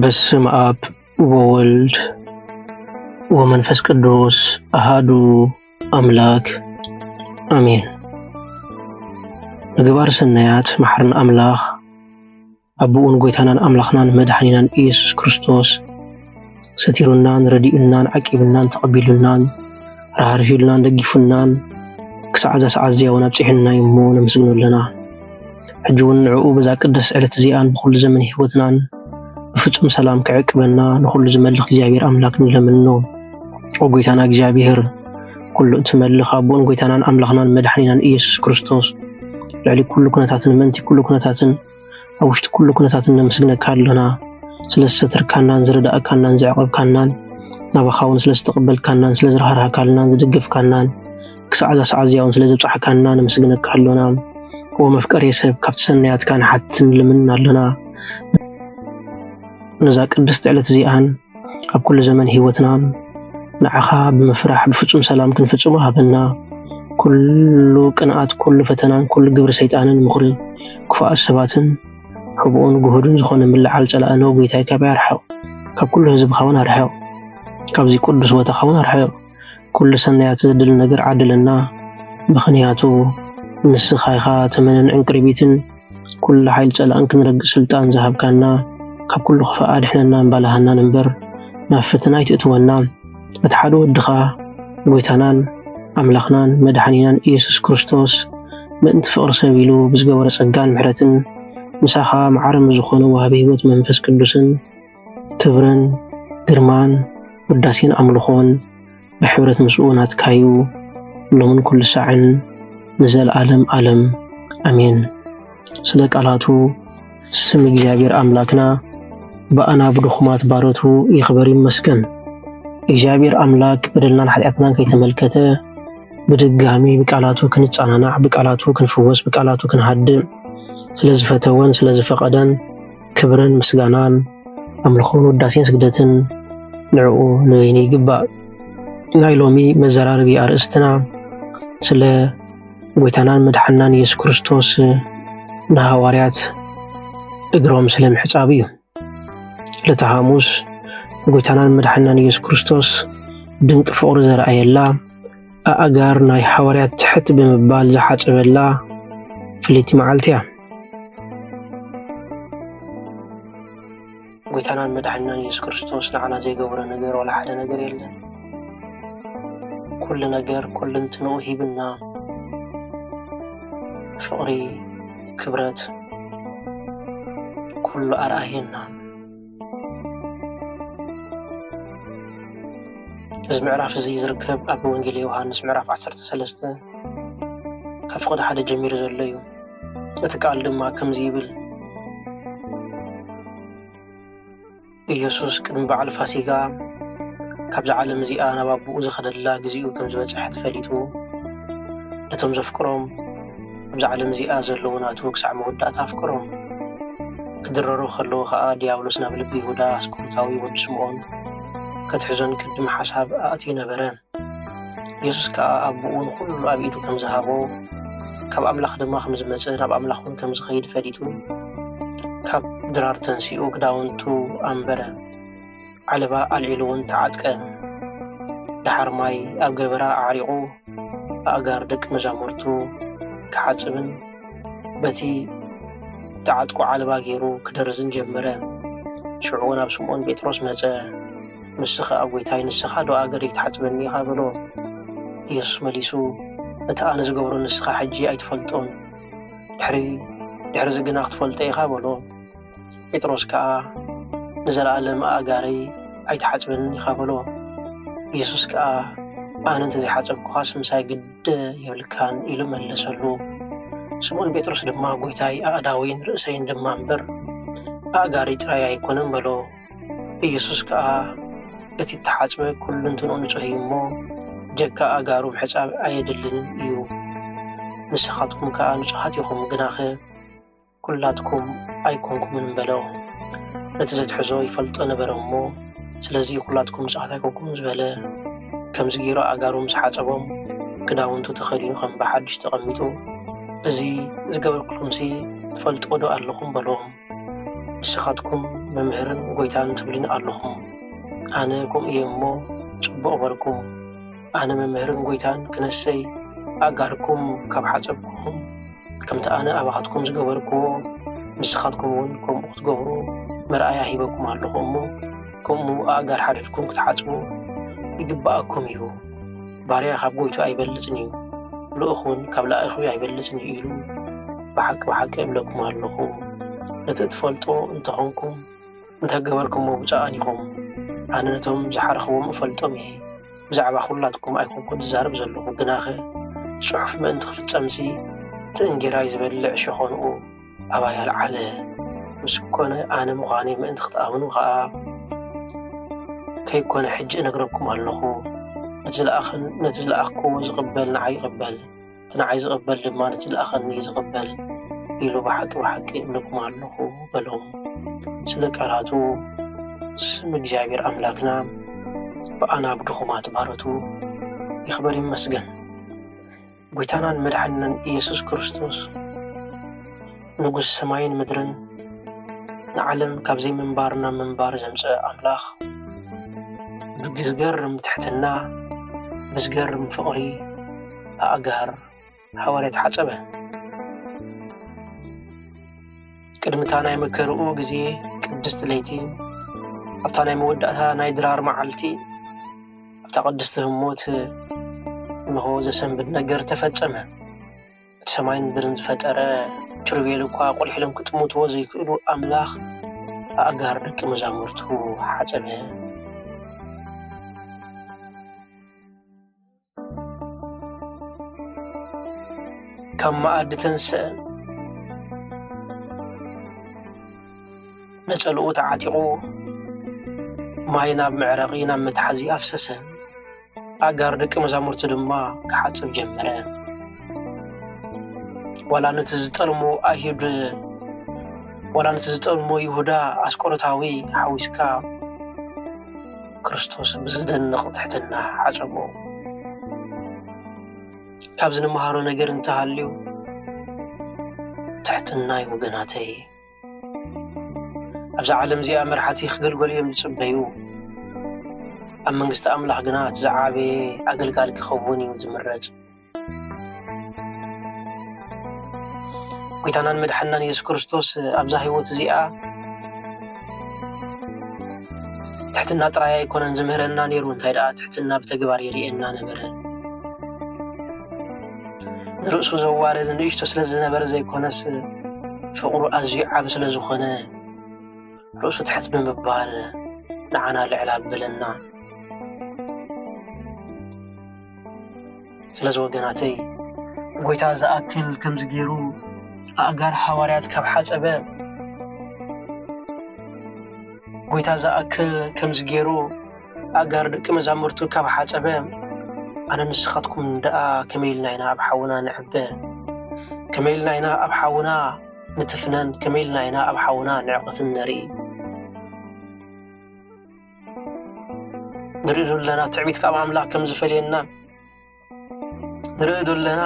በስመ አብ ወወልድ ወመንፈስ ቅዱስ አሃዱ አምላክ አሜን። ምግባር ሰናያት መሐርን አምላኽ አቡኡን ጎይታናን አምላኽናን መድኃኒናን ኢየሱስ ክርስቶስ ሰቲሩናን ረዲኡናን ዓቂብናን ተቐቢሉናን ራህርሂሉናን ደጊፉናን ክሳዕ ሰዓት እዚያውን ኣብፅሒና እሞ ነመስግኖ ኣለና። ሕጂ እውን ንዕኡ በዛ ቅድስ ዕለት እዚኣን ብኩሉ ዘመን ህይወትናን ፍጹም ሰላም ከዕቅበና ንኩሉ ዝመልኽ እግዚአብሔር አምላክ ንለምኖ። ወጎይታና እግዚአብሔር ኩሉ ትመልኽ አቡን ጎይታናን አምላኽናን መድኃኒናን ኢየሱስ ክርስቶስ ልዕሊ ኩሉ ኩነታትን መንቲ ኩሉ ኩነታትን ኣብ ውሽጢ ኩሉ ኩነታትን ነመስግነካ ኣለና። ስለዝሰተርካናን ዝረዳእካናን ዘዕቐብካናን ናባኻውን ስለዝተቐበልካናን ስለዝረሃርሃካልናን ዝድግፍካናን ክሳዕ ሰዓት እዚያውን ስለዘብፅሐካና ነመስግነካ ኣለና። ወመፍቀሬ ሰብ ካብቲ ሰናያትካ ንሓትን ልምና ኣለና። ነዛ ቅድስት ዕለት እዚኣን ኣብ ኩሉ ዘመን ህይወትና ንዓኻ ብምፍራሕ ብፍጹም ሰላም ክንፍጽሞ ሃበና። ኩሉ ቅንኣት ኩሉ ፈተናን ኩሉ ግብሪ ሰይጣንን ምኽሪ ክፉኣት ሰባትን ሕቡኡን ጉሁድን ዝኾነ ምልዓል ጸላእነ ጎይታይ ካብ ያርሕቕ። ካብ ኩሉ ህዝብኻ እውን ኣርሕቕ። ካብዚ ቅዱስ ቦታኻ እውን ኣርሕቕ። ኩሉ ሰናያት ዘድል ነገር ዓድለና። ምኽንያቱ ንስኻ ኢኻ ተመንን ዕንቅርቢትን ኩሉ ሓይል ጸላእን ክንረግእ ስልጣን ዝሃብካና ካብ ኩሉ ክፋእ ኣድሕነና እምባላሃናን እምበር ናብ ፈተና ኣይትእትወና። እቲ ሓደ ወድኻ ጎይታናን ኣምላኽናን መድኃኒናን ኢየሱስ ክርስቶስ ምእንቲ ፍቕሪ ሰብ ኢሉ ብዝገበሮ ጸጋን ምሕረትን ምሳኻ መዓረም ዝኾነ ወሃቢ ህይወት መንፈስ ቅዱስን ክብርን ግርማን ውዳሴን ኣምልኾን ብሕብረት ምስኡ ናትካዩ ሎምን ኩሉ ሳዕን ንዘለዓለም ዓለም አሜን። ስለ ቃላቱ ስም እግዚአብሔር አምላክና በአና ብድኹማት ባሮቱ ይኽበር ይመስገን። እግዚአብሔር አምላክ በደልናን ኃጢአትናን ከይተመልከተ በድጋሚ በቃላቱ ክንጻናናዕ በቃላቱ ክንፍወስ በቃላቱ ክንሃድም ስለዝፈተወን ስለዝፈቀደን ክብርን ምስጋናን አምልኾን ውዳሴን ስግደትን ንዕኡ ንበይኒ ይግባእ። ናይ ሎሚ መዘራረቢ አርእስትና ስለ ጎይታናን መድኃኒናን ኢየሱስ ክርስቶስ ንሐዋርያት እግሮም ስለ ምሕጻብ እዩ። ዕለተ ሐሙስ ጎይታናን መድኃኒናን ኢየሱስ ክርስቶስ ድንቂ ፍቕሪ ዘርአየላ ኣእጋር ናይ ሐዋርያት ትሕት ብምባል ዝሓጽበላ ፍልይቲ መዓልቲ እያ። ጎይታናን መድኃኒናን ኢየሱስ ክርስቶስ ንዓና ዘይገብሮ ነገር ወላ ሓደ ነገር የለን። ኩሉ ነገር ኩሉ እንትንኡ ሂብና ፍቕሪ ክብረት ኩሉ ኣርኣየና። እዚ ምዕራፍ እዚ ዝርከብ ኣብ ወንጌል ዮሐንስ ምዕራፍ 13 ካብ ፍቕዲ ሓደ ጀሚሩ ዘሎ እዩ። እቲ ቃል ድማ ከምዚ ይብል። ኢየሱስ ቅድሚ በዓል ፋሲጋ ካብዚ ዓለም እዚኣ ናብ ኣቡኡ ዝኸደላ ግዚኡ ከም ዝበፅሐ ተፈሊጡ ነቶም ዘፍቅሮም ኣብዚ ዓለም እዚኣ ዘለዉ ናቱ ክሳዕ መወዳእታ ኣፍቅሮም ክድረሩ ከለዉ ከዓ ዲያብሎስ ናብ ልቢ ይሁዳ ኣስቆሮታዊ ወዲ ስምዖን ከትሕዞን ቅድሚ ሓሳብ ኣእትዩ ነበረ። ኢየሱስ ከዓ ኣቡኡ ንኩሉ ኣብ ኢዱ ከም ዝሃቦ ካብ ኣምላኽ ድማ ከም ዝመፅእ ናብ ኣምላኽ እውን ከም ዝኸይድ ፈሊጡ ካብ ድራር ተንሲኡ ክዳውንቱ ኣንበረ፣ ዓለባ ኣልዒሉ እውን ተዓጥቀ። ድሓር ማይ ኣብ ገበራ ኣዕሪቑ ኣእጋር ደቂ መዛሙርቱ ክሓጽብን በቲ ተዓጥቁ ዓለባ ገይሩ ክደርዝን ጀመረ። ሽዑ ናብ ስምዖን ጴጥሮስ መፀ። ንስኻ ጎይታይ ንስኻ ዶ ኣገረይ ክትሓጽበኒ ኢኻ በሎ። ኢየሱስ መሊሱ እቲ ኣነ ዝገብሮ ንስኻ ሕጂ ኣይትፈልጦን ድሕሪ ዝግና ክትፈልጦ ኢኻ በሎ። ጴጥሮስ ከዓ ንዘለኣለም ኣእጋረይ ኣይትሓጽበኒ ኢኻ በሎ። ኢየሱስ ከዓ ኣነ እንተዘይሓጸብኩኻስ ምሳይ ግደ የብልካን ኢሉ መለሰሉ። ስምዖን ጴጥሮስ ድማ ጎይታይ ኣእዳወይን ርእሰይን ድማ እምበር ኣእጋረይ ጥራይ ኣይኮነን በሎ። ኢየሱስ ከዓ እቲ እተሓጽበ ኩሉ እንትንኡ ንጹህ እዩ እሞ ጀካ ኣእጋሩ ምሕጻብ ኣየድልንን እዩ። ንስኻትኩም ከዓ ንጹሃት ኢኹም ግናኸ ኩላትኩም ኣይኮንኩምን በሎ። ነቲ ዘትሕዞ ይፈልጦ ነበረ እሞ ስለዚ ኩላትኩም ንጹሃት ኣይኮንኩም ዝበለ ከምዚ ገይሩ ኣእጋሩ ምስ ሓጸቦም ክዳውንቱ ተኸዲኑ ከም ብሓድሽ ተቐሚጡ እዚ ዝገበርኩልኩምሲ ትፈልጥዎ ዶ ኣለኹም በሎም። ንስኻትኩም መምህርን ጎይታን ትብሉኒ ኣለኹም ኣነ ከምኡ እየ እሞ ጽቡቕ በልኩም ኣነ መምህርን ጎይታን ክነሰይ ኣጋርኩም ካብ ሓጸብኩም ከምቲ ኣነ ኣባኻትኩም ዝገበርክዎ ንስኻትኩም እውን ከምኡ ክትገብሩ መርኣያ ሂበኩም ኣለኹ እሞ ከምኡ ኣጋር ሓደድኩም ክትሓጽቡ ይግባኣኩም እዩ ባርያ ካብ ጎይቱ ኣይበልጽን እዩ ልኡኽ እውን ካብ ላኢኹ ኣይበልጽን እዩ ኢሉ ብሓቂ እብለኩም ኣለኹ ነቲ እትፈልጦ እንተኾንኩም እንተገበርኩምዎ ብጫኣኒኹም ኣነ ነቶም ዝሓረኽዎም እፈልጦም እየ ብዛዕባ ኩላትኩም ኣይኮንኩን ዝዛረብ ዘለኹ ግናኸ ጽሑፍ ምእንቲ ክፍጸምሲ ትእንጌራይ ዝበልዕ ሸኾንኡ ኣባይ ኣልዓለ ምስ ኮነ ኣነ ምዃነ ምእንቲ ክትኣምኑ ከዓ ከይኮነ ሕጂ እነግረኩም ኣለኹ ነቲ ዝለኣኽክዎ ዝቕበል ንዓይ ይቕበል እቲ ንዓይ ዝቕበል ድማ ነቲ ዝለኣኸኒ ዝቕበል ኢሉ ብሓቂ እብለኩም ኣለኹ በሎም ስለ ቃላቱ ስም እግዚአብሔር ኣምላክና በኣና ብድኹማት ባረቱ ይኽበር ይመስገን ጎይታናን መድሓኒናን ኢየሱስ ክርስቶስ ንጉስ ሰማይን ምድርን ንዓለም ካብ ዘይምንባር ናብ ምንባር ዘምጽእ ኣምላኽ ብዝገርም ትሕትና ብዝገርም ፍቕሪ ኣእጋር ሐዋርያት ሓጸበ ቅድምታ ናይ መከርኡ ጊዜ ቅድስቲ ለይቲ ኣብታ ናይ መወዳእታ ናይ ድራር መዓልቲ ኣብታ ቅድስቲ ህሞት እንሆ ዘሰንብድ ነገር ተፈጸመ እቲ ሰማይን ምድርን ዝፈጠረ ኪሩቤል እኳ ቆልሒሎም ክጥምትዎ ዘይክእሉ ኣምላኽ ኣእጋር ደቂ መዛሙርቱ ሓጸበ ካብ መኣዲ ተንስአ ነጸልኡ ተዓጢቑ ማይ ናብ መዕረቒ ናብ መትሓዚ ኣፍሰሰ ኣጋር ደቂ መዛሙርቱ ድማ ክሓጽብ ጀመረ ዋላ ነቲ ዝጠልሞ ይሁዳ ኣስቆሮታዊ ሓዊስካ ክርስቶስ ብዝደንቕ ትሕትና ሓጸቦ ካብዚ ንመሃሮ ነገር እንተሃልዩ ትሕትናይ ወገናተይ ኣብዛ ዓለም እዚኣ መራሕቲ ክገልገሉ እዮም ዝጽበዩ ኣብ መንግስቲ ኣምላኽ ግና እቲ ዝዓበየ ኣገልጋሊ ክኸውን እዩ ዝምረጽ ጎይታናን መድሓኒናን ኢየሱስ ክርስቶስ ኣብዛ ህይወት እዚኣ ትሕትና ጥራይ ኣይኮነን ዝምህረና ነይሩ እንታይ ደኣ ትሕትና ብተግባር የርእየና ነበረ ንርእሱ ዘዋረድ ንእሽቶ ስለ ዝነበረ ዘይኮነስ ፍቕሩ ኣዝዩ ዓብ ስለ ዝኾነ ርእሱ ትሕት ብምባል ንዓና ልዕል ኣበለና ስለዚ ወገናተይ ጎይታ ዝኣክል ከምዚ ገይሩ ኣእጋር ሐዋርያት ካብ ሓጸበ ጎይታ ዝኣክል ከምዚ ገይሩ ኣእጋር ደቂ መዛሙርቱ ካብ ሓጸበ ኣነ ንስኻትኩም ደኣ ከመይልና ኢና ኣብ ሓውና ንዕበ ከመይልና ኢና ኣብ ሓውና ንትፍነን ከመይልና ኢና ኣብ ሓውና ንዕቐትን ነርኢ ንርኢ ዘለና ትዕቢት ካብ ኣምላኽ ከም ዝፈልየና ንርኢ ዘለና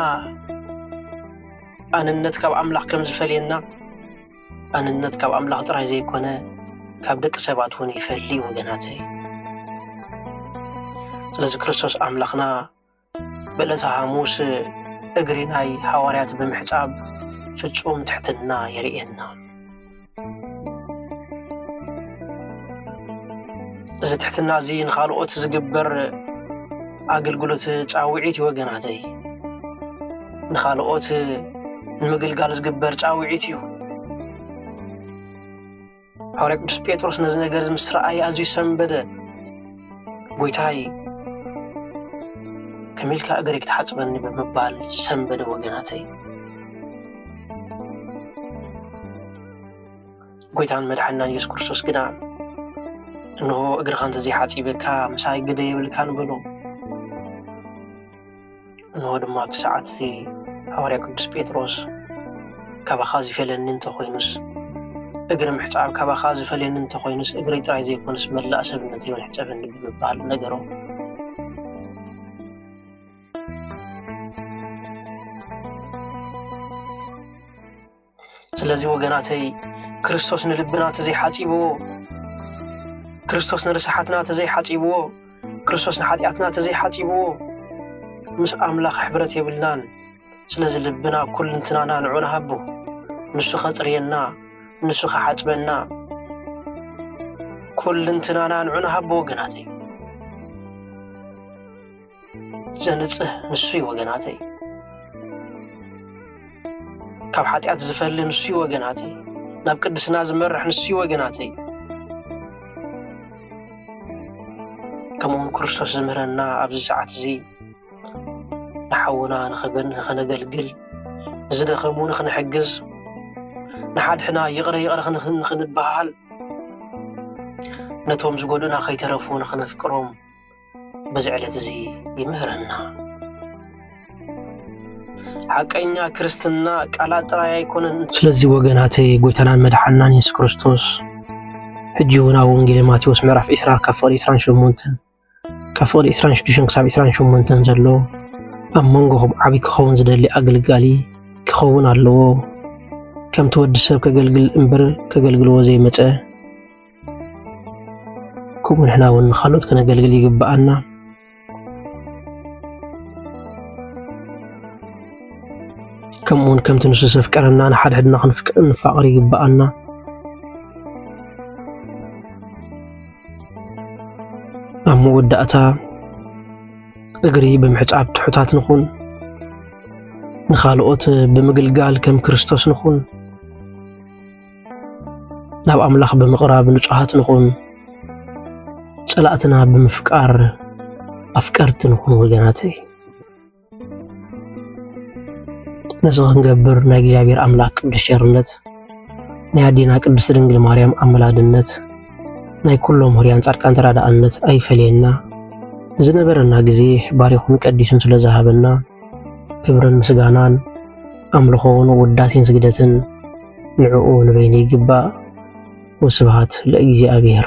ኣንነት ካብ ኣምላኽ ከም ዝፈልየና ኣንነት ካብ ኣምላኽ ጥራይ ዘይኮነ ካብ ደቂ ሰባት እውን ይፈሊ ወገናተይ ስለዚ ክርስቶስ ኣምላኽና በዕለተ ሐሙስ እግሪ ናይ ሐዋርያት ብምሕጻብ ፍጹም ትሕትና የርእየና እዚ ትሕትና እዚ ንኻልኦት ዝግበር ኣገልግሎት ጫውዒት እዩ ወገናተይ ንኻልኦት ንምግልጋል ዝግበር ጫውዒት እዩ ሐዋርያ ቅዱስ ጴጥሮስ ነዚ ነገር ምስ ረኣየ ኣዝዩ ሰንበደ ጎይታይ ከመይልካ እግረይ ክትሓጽበኒ ብምባል ሰንበደ ወገናተይ ጎይታን መድሓኒናን ኢየሱስ ክርስቶስ ግና እንሆ እግርኻ እንተዘይሓጺበካ ምሳይ ግደ የብልካን ብሎ እንሆ ድማ ኣብቲ ሰዓት እዚ ሐዋርያ ቅዱስ ጴጥሮስ ካባኻ ዝፈልየኒ እንተኾይኑስ እግሪ ምሕጻብ ካባኻ ዝፈልየኒ እንተኾይኑስ እግረይ ጥራይ ዘይኮነስ መላእ ሰብነተይ እውን ሕጸበኒ ብምባል ነገሮ ስለዚ ወገናተይ ክርስቶስ ንልብና ተዘይ ሓጺብዎ ክርስቶስ ንርሳሓትና ተዘይ ሓጺብዎ ክርስቶስ ንኃጢአትና ተዘይ ሓጺብዎ ምስ ኣምላኽ ሕብረት የብልናን ስለዚ ልብና ኩልንትናና ንዑና ሃቦ ንሱ ኸጽርየና ንሱ ኸሓጽበና ኩልንትናና ንዑና ሃቦ ወገናተይ ዘንጽህ ንሱ ወገናተይ ካብ ኃጢአት ዝፈሊ ንሱ ወገናተይ ናብ ቅድስና ዝመርሕ ንሱ ወገናተይ ከምኡን ክርስቶስ ዝምህረና ኣብዚ ሰዓት እዚ ንሓውና ንኸነገልግል ንዝደኸሙ ንኽንሕግዝ ንሓድሕና ይቕረ ንኽንበሃል ነቶም ዝጐድኡና ኸይተረፉ ንኽነፍቅሮም በዚ ዕለት እዚ ይምህረና። ሓቀኛ ክርስትና ቃላት ጥራይ ኣይኮነን። ስለዚ ወገናተይ ጎይታናን መድሓንናን ኢየሱስ ክርስቶስ ሕጂ እውን ኣብ ወንጌል ማቴዎስ ምዕራፍ 20 ካብ ፍቕዲ 28 ካብ ፍቕዲ 26 ክሳብ 28 ዘሎ ኣብ መንጎኹም ዓብይ ክኸውን ዝደሊ ኣገልጋሊ ክኸውን ኣለዎ። ከምቲ ወዲ ሰብ ከገልግል እምበር ከገልግልዎ ዘይመፀ ከምኡ ንሕና እውን ካልኦት ከነገልግል ይግባአና። ከምኡውን ከምቲ ንሱ ዘፍቀረና ንሓድሕድና ክንፋቐር ይግባአና። ኣብ መወዳእታ እግሪ ብምሕጻብ ትሑታት ንኹን ንኻልኦት ብምግልጋል ከም ክርስቶስ ንኹን ናብ ኣምላኽ ብምቕራብ ንጹሃት ንኹን ጸላእትና ብምፍቃር ኣፍቀርቲ ንኹን ወገናተይ ነዚ ክንገብር ናይ እግዚኣብሔር ኣምላክ ቅዱስ ቸርነት ናይ ኣዴና ቅድስቲ ድንግል ማርያም ኣመላድነት ናይ ኩሎም ህርያን ጻድቃን ተራዳእነት ኣይፈልየና ዝነበረና ጊዜ ባሪኹን ቀዲሱን ስለ ዝሃበና ክብርን ምስጋናን ኣምልኾን ውዳሴን ስግደትን ንዕኡ ንበይኑ ይግባእ። ወስብሃት ለእግዚአብሔር።